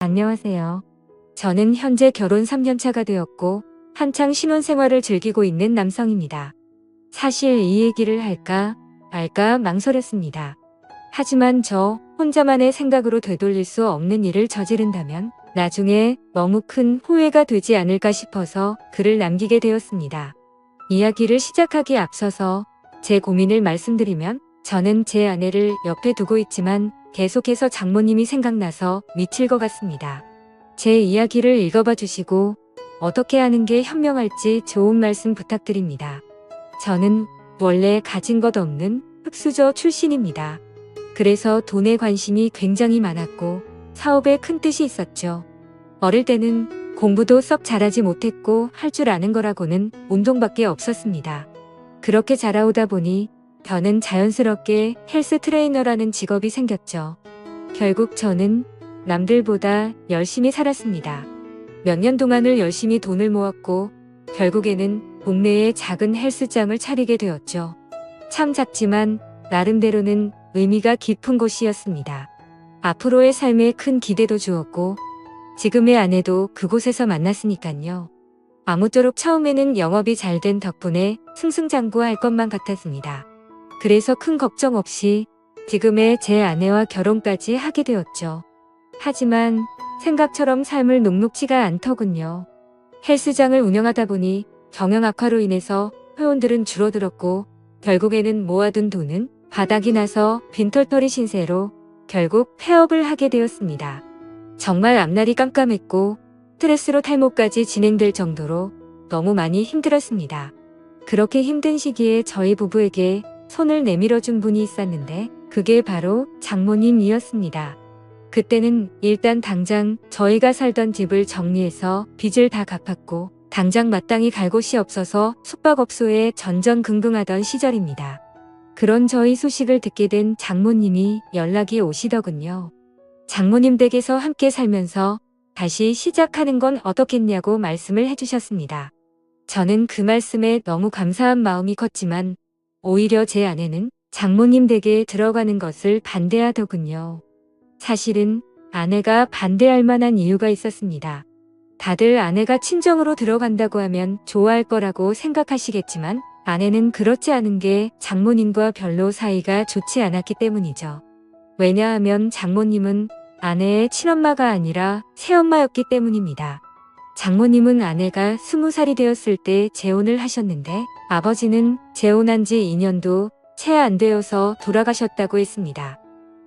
안녕하세요. 저는 현재 결혼 3년 차가 되었고 한창 신혼생활을 즐기고 있는 남성입니다. 사실 이 얘기를 할까 말까 망설였습니다. 하지만 저 혼자만의 생각으로 되돌릴 수 없는 일을 저지른다면 나중에 너무 큰 후회가 되지 않을까 싶어서 글을 남기게 되었습니다. 이야기를 시작하기에 앞서서 제 고민을 말씀드리면 저는 제 아내를 옆에 두고 있지만 계속해서 장모님이 생각나서 미칠 것 같습니다. 제 이야기를 읽어봐 주시고 어떻게 하는 게 현명할지 좋은 말씀 부탁드립니다. 저는 원래 가진 것 없는 흙수저 출신입니다. 그래서 돈에 관심이 굉장히 많았고 사업에 큰 뜻이 있었죠. 어릴 때는 공부도 썩 잘하지 못했고 할 줄 아는 거라고는 운동밖에 없었습니다. 그렇게 자라오다 보니 저는 자연스럽게 헬스 트레이너라는 직업이 생겼죠. 결국 저는 남들보다 열심히 살았습니다. 몇 년 동안을 열심히 돈을 모았고 결국에는 동네에 작은 헬스장을 차리게 되었죠. 참 작지만 나름대로는 의미가 깊은 곳이었습니다. 앞으로의 삶에 큰 기대도 주었고 지금의 아내도 그곳에서 만났으니깐요. 아무쪼록 처음에는 영업이 잘 된 덕분에 승승장구할 것만 같았습니다. 그래서 큰 걱정 없이 지금의 제 아내와 결혼까지 하게 되었죠. 하지만 생각처럼 삶을 녹록지가 않더군요. 헬스장을 운영하다 보니 경영 악화로 인해서 회원들은 줄어들었고 결국에는 모아둔 돈은 바닥이 나서 빈털터리 신세로 결국 폐업을 하게 되었습니다. 정말 앞날이 깜깜했고 스트레스로 탈모까지 진행될 정도로 너무 많이 힘들었습니다. 그렇게 힘든 시기에 저희 부부에게 손을 내밀어준 분이 있었는데 그게 바로 장모님이었습니다. 그때는 일단 당장 저희가 살던 집을 정리해서 빚을 다 갚았고 당장 마땅히 갈 곳이 없어서 숙박업소에 전전긍긍하던 시절입니다. 그런 저희 소식을 듣게 된 장모님이 연락이 오시더군요. 장모님 댁에서 함께 살면서 다시 시작하는 건 어떻겠냐고 말씀을 해주셨습니다. 저는 그 말씀에 너무 감사한 마음이 컸지만 오히려 제 아내는 장모님 댁에 들어가는 것을 반대하더군요. 사실은 아내가 반대할 만한 이유가 있었습니다. 다들 아내가 친정으로 들어간다고 하면 좋아할 거라고 생각하시겠지만 아내는 그렇지 않은 게 장모님과 별로 사이가 좋지 않았기 때문이죠. 왜냐하면 장모님은 아내의 친엄마가 아니라 새엄마였기 때문입니다. 장모님은 아내가 20살이 되었을 때 재혼을 하셨는데 아버지는 재혼한 지 2년도 채 안 되어서 돌아가셨다고 했습니다.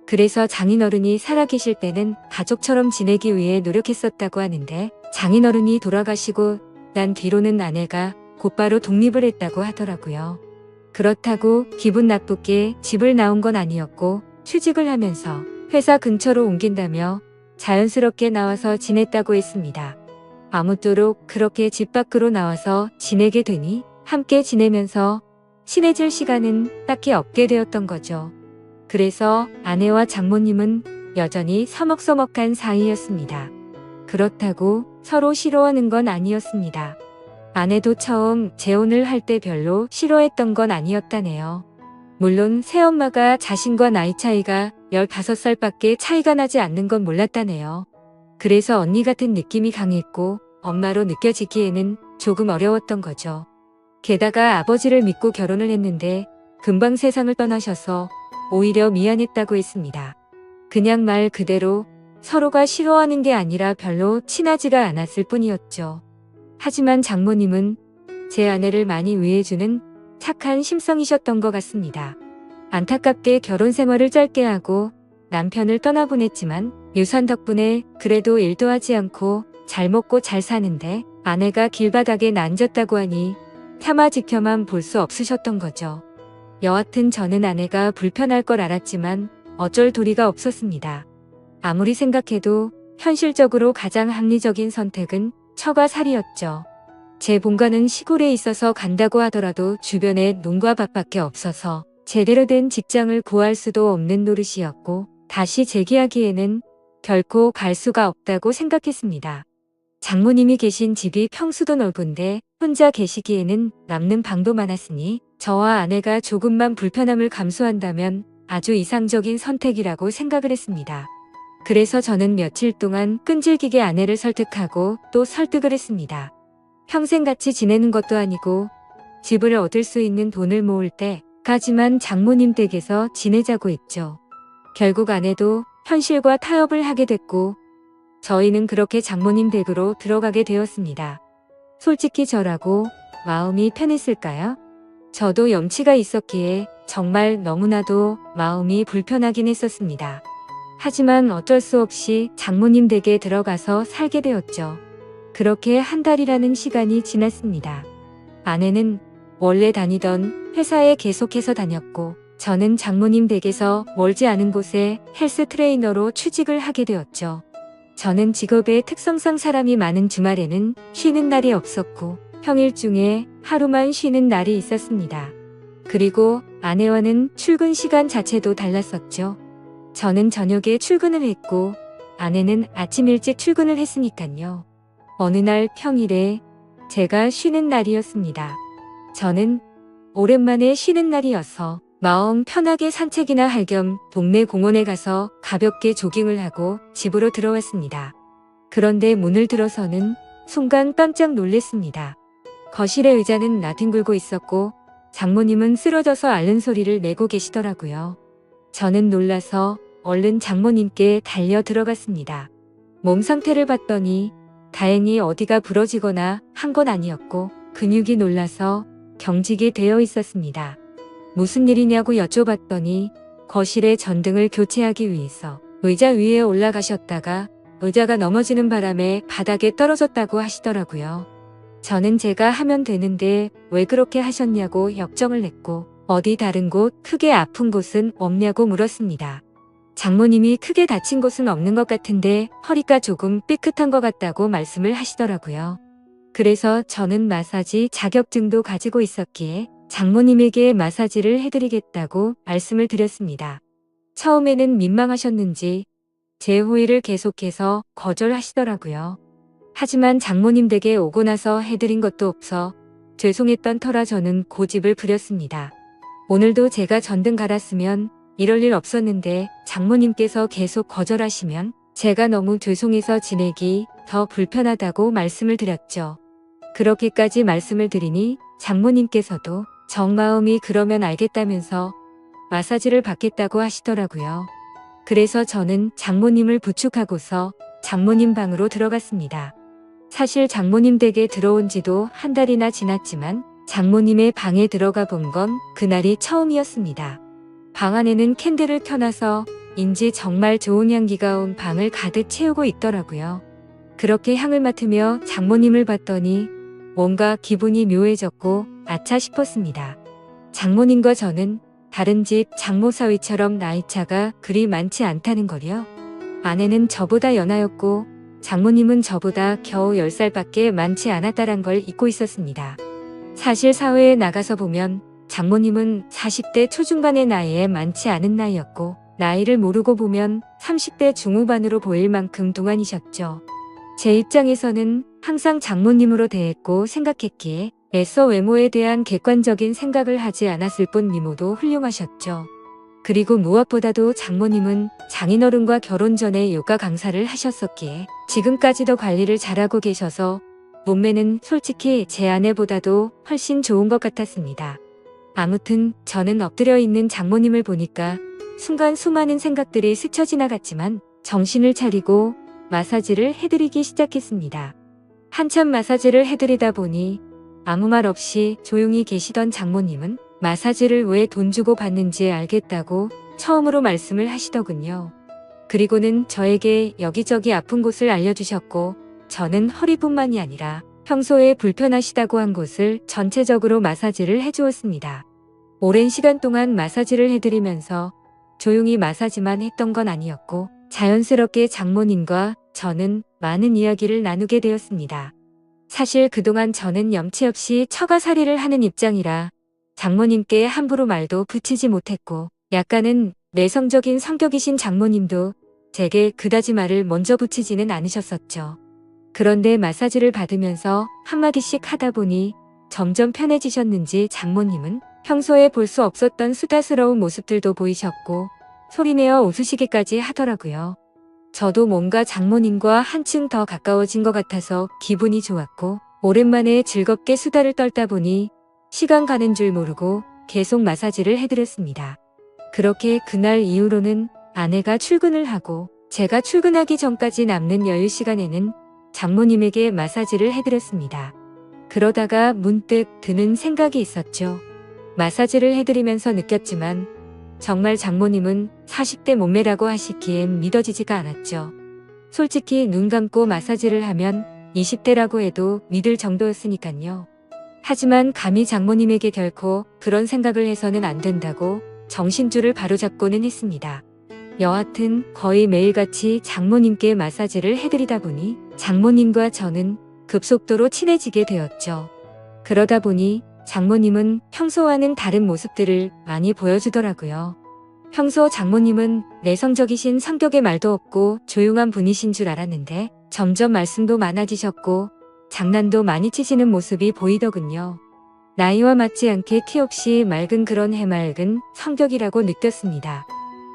그래서 장인어른이 살아계실 때는 가족처럼 지내기 위해 노력했었다고 하는데 장인어른이 돌아가시고 난 뒤로는 아내가 곧바로 독립을 했다고 하더라고요. 그렇다고 기분 나쁘게 집을 나온 건 아니었고 취직을 하면서 회사 근처로 옮긴다며 자연스럽게 나와서 지냈다고 했습니다. 아무쪼록 그렇게 집 밖으로 나와서 지내게 되니 함께 지내면서 친해질 시간은 딱히 없게 되었던 거죠. 그래서 아내와 장모님은 여전히 서먹서먹한 사이였습니다. 그렇다고 서로 싫어하는 건 아니었습니다. 아내도 처음 재혼을 할 때 별로 싫어했던 건 아니었다네요. 물론 새엄마가 자신과 나이 차이가 15살밖에 차이가 나지 않는 건 몰랐다네요. 그래서 언니 같은 느낌이 강했고 엄마로 느껴지기에는 조금 어려웠던 거죠. 게다가 아버지를 믿고 결혼을 했는데 금방 세상을 떠나셔서 오히려 미안했다고 했습니다. 그냥 말 그대로 서로가 싫어하는 게 아니라 별로 친하지가 않았을 뿐이었죠. 하지만 장모님은 제 아내를 많이 위해주는 착한 심성이셨던 것 같습니다. 안타깝게 결혼 생활을 짧게 하고 남편을 떠나보냈지만 유산 덕분에 그래도 일도 하지 않고 잘 먹고 잘 사는데 아내가 길바닥에 앉았다고 하니 차마 지켜만 볼 수 없으셨던 거죠. 여하튼 저는 아내가 불편할 걸 알았지만 어쩔 도리가 없었습니다. 아무리 생각해도 현실적으로 가장 합리적인 선택은 처가 살이었죠. 제 본가는 시골에 있어서 간다고 하더라도 주변에 논과 밭밖에 없어서 제대로 된 직장을 구할 수도 없는 노릇이었고 다시 재기하기에는 결코 갈 수가 없다고 생각했습니다. 장모님이 계신 집이 평수도 넓은데 혼자 계시기에는 남는 방도 많았으니 저와 아내가 조금만 불편함을 감수한다면 아주 이상적인 선택이라고 생각을 했습니다. 그래서 저는 며칠 동안 끈질기게 아내를 설득하고 또 설득을 했습니다. 평생 같이 지내는 것도 아니고 집을 얻을 수 있는 돈을 모을 때까지만 장모님 댁에서 지내자고 했죠. 결국 아내도 현실과 타협을 하게 됐고 저희는 그렇게 장모님 댁으로 들어가게 되었습니다. 솔직히 저라고 마음이 편했을까요? 저도 염치가 있었기에 정말 너무나도 마음이 불편하긴 했었습니다. 하지만 어쩔 수 없이 장모님 댁에 들어가서 살게 되었죠. 그렇게 한 달이라는 시간이 지났습니다. 아내는 원래 다니던 회사에 계속해서 다녔고 저는 장모님 댁에서 멀지 않은 곳에 헬스 트레이너로 취직을 하게 되었죠. 저는 직업의 특성상 사람이 많은 주말에는 쉬는 날이 없었고 평일 중에 하루만 쉬는 날이 있었습니다. 그리고 아내와는 출근 시간 자체도 달랐었죠. 저는 저녁에 출근을 했고 아내는 아침 일찍 출근을 했으니까요. 어느 날 평일에 제가 쉬는 날이었습니다. 저는 오랜만에 쉬는 날이어서 마음 편하게 산책이나 할 겸 동네 공원에 가서 가볍게 조깅을 하고 집으로 들어왔습니다. 그런데 문을 들어서는 순간 깜짝 놀랐습니다. 거실의 의자는 나뒹굴고 있었고 장모님은 쓰러져서 앓는 소리를 내고 계시더라고요. 저는 놀라서 얼른 장모님께 달려 들어갔습니다. 몸 상태를 봤더니 다행히 어디가 부러지거나 한 건 아니었고 근육이 놀라서 경직이 되어 있었습니다. 무슨 일이냐고 여쭤봤더니 거실에 전등을 교체하기 위해서 의자 위에 올라가셨다가 의자가 넘어지는 바람에 바닥에 떨어졌다고 하시더라고요. 저는 제가 하면 되는데 왜 그렇게 하셨냐고 역정을 냈고 어디 다른 곳 크게 아픈 곳은 없냐고 물었습니다. 장모님이 크게 다친 곳은 없는 것 같은데 허리가 조금 삐끗한 것 같다고 말씀을 하시더라고요. 그래서 저는 마사지 자격증도 가지고 있었기에 장모님에게 마사지를 해드리겠다고 말씀을 드렸습니다. 처음에는 민망하셨는지 제 호의를 계속해서 거절하시더라고요. 하지만 장모님 댁에 오고 나서 해드린 것도 없어 죄송했던 터라 저는 고집을 부렸습니다. 오늘도 제가 전등 갈았으면 이럴 일 없었는데 장모님께서 계속 거절하시면 제가 너무 죄송해서 지내기 더 불편하다고 말씀을 드렸죠. 그렇게까지 말씀을 드리니 장모님께서도 정마음이 그러면 알겠다면서 마사지를 받겠다고 하시더라고요. 그래서 저는 장모님을 부축하고서 장모님 방으로 들어갔습니다. 사실 장모님 댁에 들어온 지도 한 달이나 지났지만 장모님의 방에 들어가 본 건 그날이 처음이었습니다. 방 안에는 캔들을 켜놔서 인지 정말 좋은 향기가 온 방을 가득 채우고 있더라고요. 그렇게 향을 맡으며 장모님을 봤더니 뭔가 기분이 묘해졌고 아차 싶었습니다. 장모님과 저는 다른 집 장모 사위처럼 나이차가 그리 많지 않다는 걸요. 아내는 저보다 연하였고 장모님은 저보다 겨우 10살밖에 많지 않았다란 걸 잊고 있었습니다. 사실 사회에 나가서 보면 장모님은 40대 초중반의 나이에 많지 않은 나이였고 나이를 모르고 보면 30대 중후반으로 보일 만큼 동안이셨죠. 제 입장에서는 항상 장모님으로 대했고 생각했기에 애써 외모에 대한 객관적인 생각을 하지 않았을 뿐 미모도 훌륭하셨죠. 그리고 무엇보다도 장모님은 장인어른과 결혼 전에 요가 강사를 하셨었기에 지금까지도 관리를 잘하고 계셔서 몸매는 솔직히 제 아내보다도 훨씬 좋은 것 같았습니다. 아무튼 저는 엎드려 있는 장모님을 보니까 순간 수많은 생각들이 스쳐 지나갔지만 정신을 차리고 마사지를 해드리기 시작했습니다. 한참 마사지를 해드리다 보니 아무 말 없이 조용히 계시던 장모님은 마사지를 왜 돈 주고 받는지 알겠다고 처음으로 말씀을 하시더군요. 그리고는 저에게 여기저기 아픈 곳을 알려주셨고 저는 허리뿐만이 아니라 평소에 불편하시다고 한 곳을 전체적으로 마사지를 해주었습니다. 오랜 시간 동안 마사지를 해드리면서 조용히 마사지만 했던 건 아니었고 자연스럽게 장모님과 저는 많은 이야기를 나누게 되었습니다. 사실 그동안 저는 염치 없이 처가살이를 하는 입장이라 장모님께 함부로 말도 붙이지 못했고 약간은 내성적인 성격이신 장모님도 제게 그다지 말을 먼저 붙이지는 않으셨었죠. 그런데 마사지를 받으면서 한마디씩 하다 보니 점점 편해지셨는지 장모님은 평소에 볼 수 없었던 수다스러운 모습들도 보이셨고 소리내어 웃으시기까지 하더라고요. 저도 뭔가 장모님과 한층 더 가까워진 것 같아서 기분이 좋았고, 오랜만에 즐겁게 수다를 떨다 보니 시간 가는 줄 모르고 계속 마사지를 해드렸습니다. 그렇게 그날 이후로는 아내가 출근을 하고 제가 출근하기 전까지 남는 여유 시간에는 장모님에게 마사지를 해드렸습니다. 그러다가 문득 드는 생각이 있었죠. 마사지를 해드리면서 느꼈지만 정말 장모님은 40대 몸매라고 하시기엔 믿어지지가 않았죠. 솔직히 눈 감고 마사지를 하면 20대라고 해도 믿을 정도였으니까요. 하지만 감히 장모님에게 결코 그런 생각을 해서는 안 된다고 정신줄을 바로잡고는 했습니다. 여하튼 거의 매일같이 장모님께 마사지를 해드리다 보니 장모님과 저는 급속도로 친해지게 되었죠. 그러다 보니 장모님은 평소와는 다른 모습들을 많이 보여주더라고요. 평소 장모님은 내성적이신 성격에 말도 없고 조용한 분이신 줄 알았는데 점점 말씀도 많아지셨고 장난도 많이 치시는 모습이 보이더군요. 나이와 맞지 않게 티없이 맑은 그런 해맑은 성격이라고 느꼈습니다.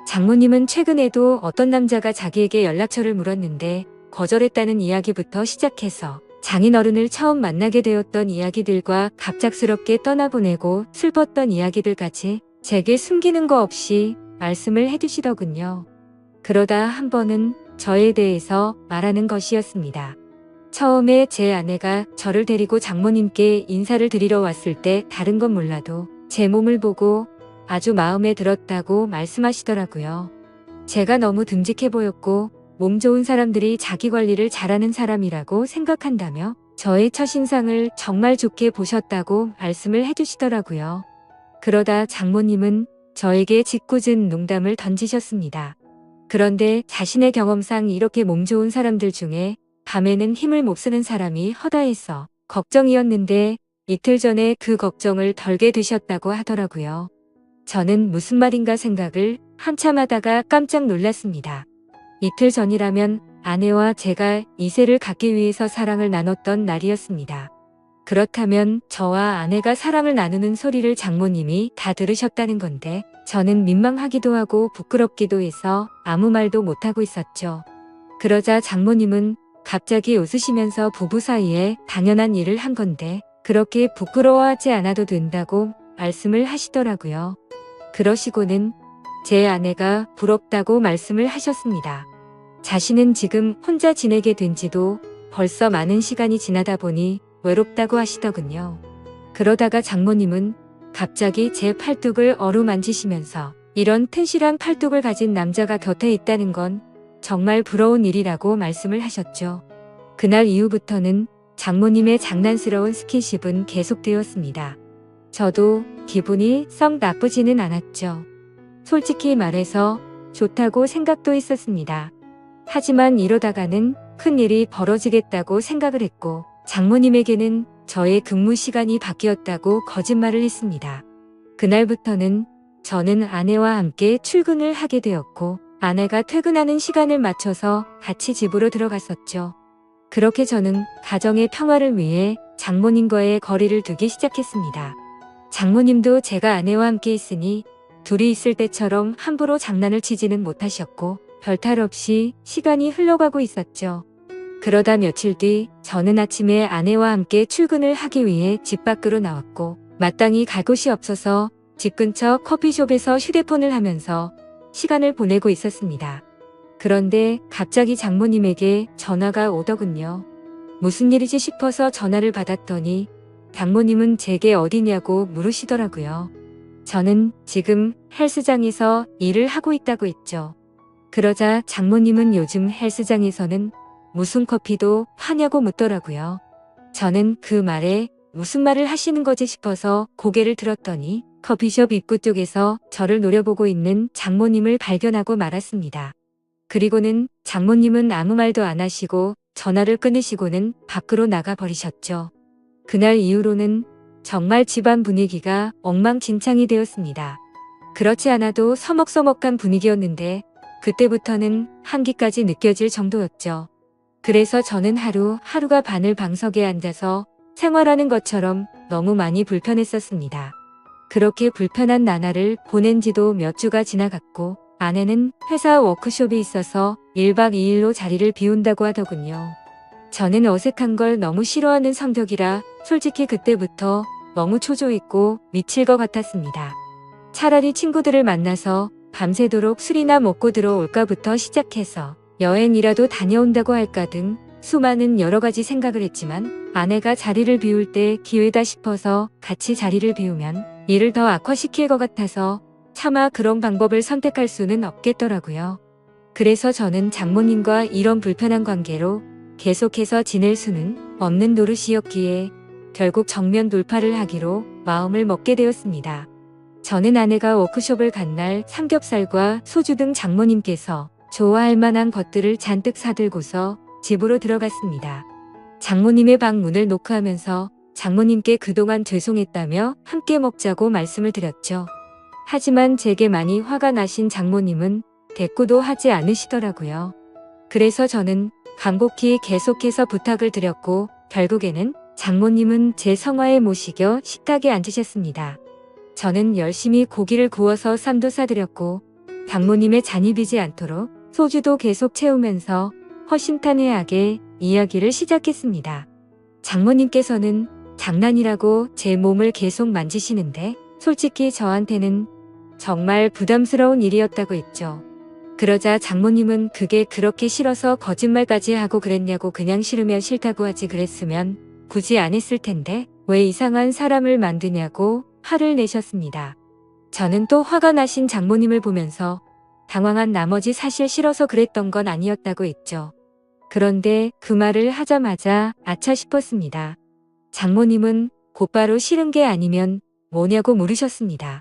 장모님은 최근에도 어떤 남자가 자기에게 연락처를 물었는데 거절했다는 이야기부터 시작해서 장인어른을 처음 만나게 되었던 이야기들과 갑작스럽게 떠나보내고 슬펐던 이야기들까지 제게 숨기는 거 없이 말씀을 해주시더군요. 그러다 한 번은 저에 대해서 말하는 것이었습니다. 처음에 제 아내가 저를 데리고 장모님께 인사를 드리러 왔을 때 다른 건 몰라도 제 몸을 보고 아주 마음에 들었다고 말씀하시더라고요. 제가 너무 듬직해 보였고 몸 좋은 사람들이 자기 관리를 잘하는 사람이라고 생각한다며 저의 첫인상을 정말 좋게 보셨다고 말씀을 해주시더라고요. 그러다 장모님은 저에게 짓궂은 농담을 던지셨습니다. 그런데 자신의 경험상 이렇게 몸 좋은 사람들 중에 밤에는 힘을 못 쓰는 사람이 허다해서 걱정이었는데 이틀 전에 그 걱정을 덜게 되셨다고 하더라고요. 저는 무슨 말인가 생각을 한참 하다가 깜짝 놀랐습니다. 이틀 전이라면 아내와 제가 이세를 갖기 위해서 사랑을 나눴던 날이었습니다. 그렇다면 저와 아내가 사랑을 나누는 소리를 장모님이 다 들으셨다는 건데 저는 민망하기도 하고 부끄럽기도 해서 아무 말도 못하고 있었죠. 그러자 장모님은 갑자기 웃으시면서 부부 사이에 당연한 일을 한 건데 그렇게 부끄러워하지 않아도 된다고 말씀을 하시더라고요. 그러시고는 제 아내가 부럽다고 말씀을 하셨습니다. 자신은 지금 혼자 지내게 된 지도 벌써 많은 시간이 지나다 보니 외롭다고 하시더군요. 그러다가 장모님은 갑자기 제 팔뚝을 어루만지시면서 이런 튼실한 팔뚝을 가진 남자가 곁에 있다는 건 정말 부러운 일이라고 말씀을 하셨죠. 그날 이후부터는 장모님의 장난스러운 스킨십은 계속되었습니다. 저도 기분이 썩 나쁘지는 않았죠. 솔직히 말해서 좋다고 생각도 했었습니다. 하지만 이러다가는 큰일이 벌어지겠다고 생각을 했고 장모님에게는 저의 근무 시간이 바뀌었다고 거짓말을 했습니다. 그날부터는 저는 아내와 함께 출근을 하게 되었고 아내가 퇴근하는 시간을 맞춰서 같이 집으로 들어갔었죠. 그렇게 저는 가정의 평화를 위해 장모님과의 거리를 두기 시작했습니다. 장모님도 제가 아내와 함께 있으니 둘이 있을 때처럼 함부로 장난을 치지는 못하셨고 별탈 없이 시간이 흘러가고 있었죠. 그러다 며칠 뒤 저는 아침에 아내와 함께 출근을 하기 위해 집 밖으로 나왔고 마땅히 갈 곳이 없어서 집 근처 커피숍에서 휴대폰을 하면서 시간을 보내고 있었습니다. 그런데 갑자기 장모님에게 전화가 오더군요. 무슨 일이지 싶어서 전화를 받았더니 장모님은 제게 어디냐고 물으시더라고요. 저는 지금 헬스장에서 일을 하고 있다고 했죠. 그러자 장모님은 요즘 헬스장에서는 무슨 커피도 파냐고 묻더라고요. 저는 그 말에 무슨 말을 하시는 거지 싶어서 고개를 들었더니 커피숍 입구 쪽에서 저를 노려보고 있는 장모님을 발견하고 말았습니다. 그리고는 장모님은 아무 말도 안 하시고 전화를 끊으시고는 밖으로 나가버리셨죠. 그날 이후로는 정말 집안 분위기가 엉망진창이 되었습니다. 그렇지 않아도 서먹서먹한 분위기였는데 그때부터는 한기까지 느껴질 정도였죠. 그래서 저는 하루가 반을 방석에 앉아서 생활하는 것처럼 너무 많이 불편했었습니다. 그렇게 불편한 나날을 보낸 지도 몇 주가 지나갔고 아내는 회사 워크숍이 있어서 1박 2일로 자리를 비운다고 하더군요. 저는 어색한 걸 너무 싫어하는 성격이라 솔직히 그때부터 너무 초조했고 미칠 것 같았습니다. 차라리 친구들을 만나서 밤새도록 술이나 먹고 들어올까부터 시작해서 여행이라도 다녀온다고 할까 등 수많은 여러 가지 생각을 했지만 아내가 자리를 비울 때 기회다 싶어서 같이 자리를 비우면 일을 더 악화시킬 것 같아서 차마 그런 방법을 선택할 수는 없겠더라고요. 그래서 저는 장모님과 이런 불편한 관계로 계속해서 지낼 수는 없는 노릇이었기에 결국 정면 돌파를 하기로 마음을 먹게 되었습니다. 저는 아내가 워크숍을 간 날 삼겹살과 소주 등 장모님께서 좋아할 만한 것들을 잔뜩 사들고서 집으로 들어갔습니다. 장모님의 방 문을 노크하면서 장모님께 그동안 죄송했다며 함께 먹자고 말씀을 드렸죠. 하지만 제게 많이 화가 나신 장모님은 대꾸도 하지 않으시더라고요. 그래서 저는 간곡히 계속해서 부탁을 드렸고 결국에는 장모님은 제 성화에 모시겨 식탁에 앉으셨습니다. 저는 열심히 고기를 구워서 쌈도 싸드렸고 장모님의 잔이 비지 않도록 소주도 계속 채우면서 허심탄회하게 이야기를 시작했습니다. 장모님께서는 장난이라고 제 몸을 계속 만지시는데 솔직히 저한테는 정말 부담스러운 일이었다고 했죠. 그러자 장모님은 그게 그렇게 싫어서 거짓말까지 하고 그랬냐고 그냥 싫으면 싫다고 하지 그랬으면 굳이 안 했을 텐데 왜 이상한 사람을 만드냐고 화를 내셨습니다. 저는 또 화가 나신 장모님을 보면서 당황한 나머지 사실 싫어서 그랬던 건 아니었다고 했죠. 그런데 그 말을 하자마자 아차 싶었습니다. 장모님은 곧바로 싫은 게 아니면 뭐냐고 물으셨습니다.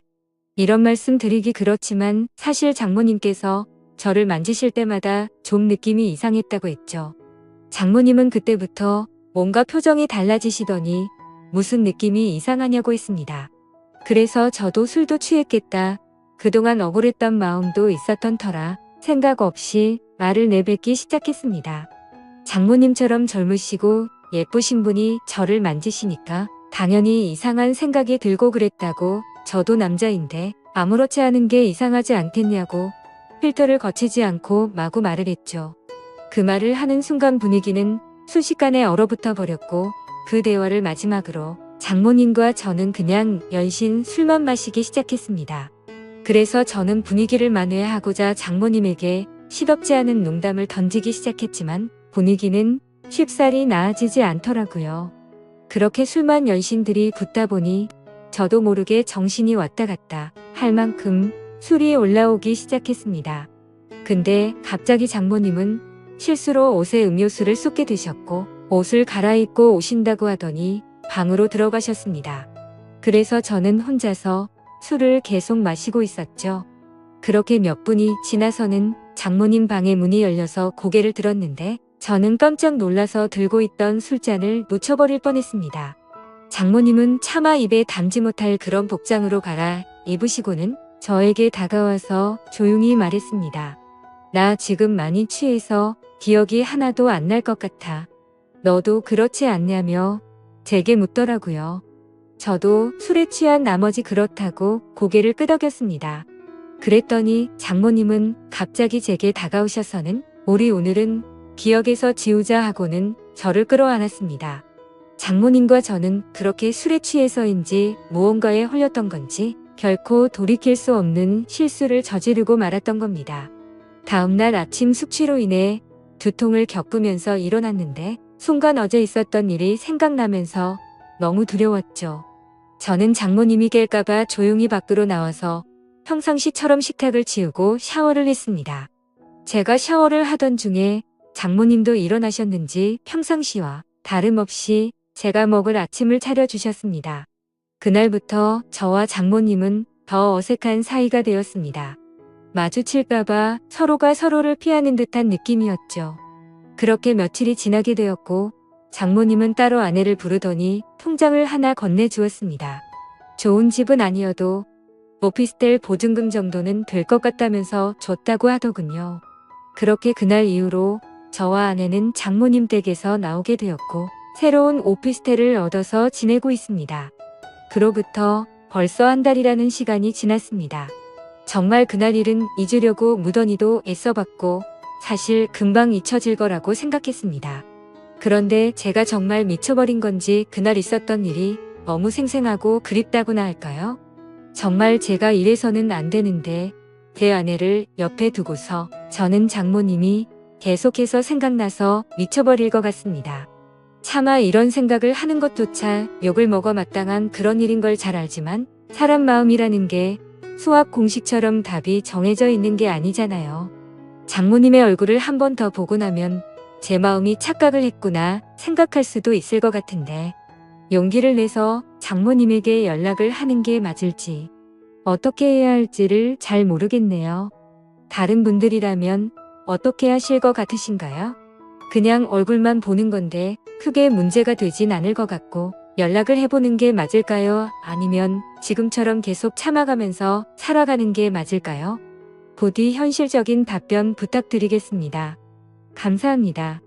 이런 말씀 드리기 그렇지만 사실 장모님께서 저를 만지실 때마다 좀 느낌이 이상했다고 했죠. 장모님은 그때부터 뭔가 표정이 달라지시더니 무슨 느낌이 이상하냐고 했습니다. 그래서 저도 술도 취했겠다. 그동안 억울했던 마음도 있었던 터라 생각 없이 말을 내뱉기 시작했습니다. 장모님처럼 젊으시고 예쁘신 분이 저를 만지시니까 당연히 이상한 생각이 들고 그랬다고 저도 남자인데 아무렇지 않은 게 이상하지 않겠냐고 필터를 거치지 않고 마구 말을 했죠. 그 말을 하는 순간 분위기는 순식간에 얼어붙어 버렸고 그 대화를 마지막으로 장모님과 저는 그냥 연신 술만 마시기 시작했습니다. 그래서 저는 분위기를 만회하고자 장모님에게 시덥지 않은 농담을 던지기 시작했지만 분위기는 쉽사리 나아지지 않더라고요. 그렇게 술만 연신들이 붙다 보니 저도 모르게 정신이 왔다 갔다 할 만큼 술이 올라오기 시작했습니다. 근데 갑자기 장모님은 실수로 옷에 음료수를 쏟게 드셨고 옷을 갈아입고 오신다고 하더니 방으로 들어가셨습니다. 그래서 저는 혼자서 술을 계속 마시고 있었죠. 그렇게 몇 분이 지나서는 장모님 방의 문이 열려서 고개를 들었는데 저는 깜짝 놀라서 들고 있던 술잔을 놓쳐버릴 뻔했습니다. 장모님은 차마 입에 담지 못할 그런 복장으로 갈아 입으시고는 저에게 다가와서 조용히 말했습니다. 나 지금 많이 취해서 기억이 하나도 안 날 것 같아. 너도 그렇지 않냐며 제게 묻더라고요. 저도 술에 취한 나머지 그렇다고 고개를 끄덕였습니다. 그랬더니 장모님은 갑자기 제게 다가오셔서는 우리 오늘은 기억에서 지우자 하고는 저를 끌어안았습니다. 장모님과 저는 그렇게 술에 취해서인지 무언가에 홀렸던 건지 결코 돌이킬 수 없는 실수를 저지르고 말았던 겁니다. 다음날 아침 숙취로 인해 두통을 겪으면서 일어났는데 순간 어제 있었던 일이 생각나면서 너무 두려웠죠. 저는 장모님이 깰까봐 조용히 밖으로 나와서 평상시처럼 식탁을 치우고 샤워를 했습니다. 제가 샤워를 하던 중에 장모님도 일어나셨는지 평상시와 다름없이 제가 먹을 아침을 차려주셨습니다. 그날부터 저와 장모님은 더 어색한 사이가 되었습니다. 마주칠까봐 서로가 서로를 피하는 듯한 느낌이었죠. 그렇게 며칠이 지나게 되었고 장모님은 따로 아내를 부르더니 통장을 하나 건네주었습니다. 좋은 집은 아니어도 오피스텔 보증금 정도는 될 것 같다면서 줬다고 하더군요. 그렇게 그날 이후로 저와 아내는 장모님 댁에서 나오게 되었고 새로운 오피스텔을 얻어서 지내고 있습니다. 그로부터 벌써 한 달이라는 시간이 지났습니다. 정말 그날 일은 잊으려고 무던히도 애써봤고 사실 금방 잊혀질 거라고 생각했습니다. 그런데 제가 정말 미쳐버린 건지 그날 있었던 일이 너무 생생하고 그립다고나 할까요? 정말 제가 이래서는 안 되는데 제 아내를 옆에 두고서 저는 장모님이 계속해서 생각나서 미쳐버릴 것 같습니다. 차마 이런 생각을 하는 것조차 욕을 먹어 마땅한 그런 일인 걸 잘 알지만 사람 마음이라는 게 수학 공식처럼 답이 정해져 있는 게 아니잖아요. 장모님의 얼굴을 한 번 더 보고 나면 제 마음이 착각을 했구나 생각할 수도 있을 것 같은데 용기를 내서 장모님에게 연락을 하는 게 맞을지 어떻게 해야 할지를 잘 모르겠네요. 다른 분들이라면 어떻게 하실 것 같으신가요? 그냥 얼굴만 보는 건데 크게 문제가 되진 않을 것 같고 연락을 해보는 게 맞을까요? 아니면 지금처럼 계속 참아가면서 살아가는 게 맞을까요? 부디 현실적인 답변 부탁드리겠습니다. 감사합니다.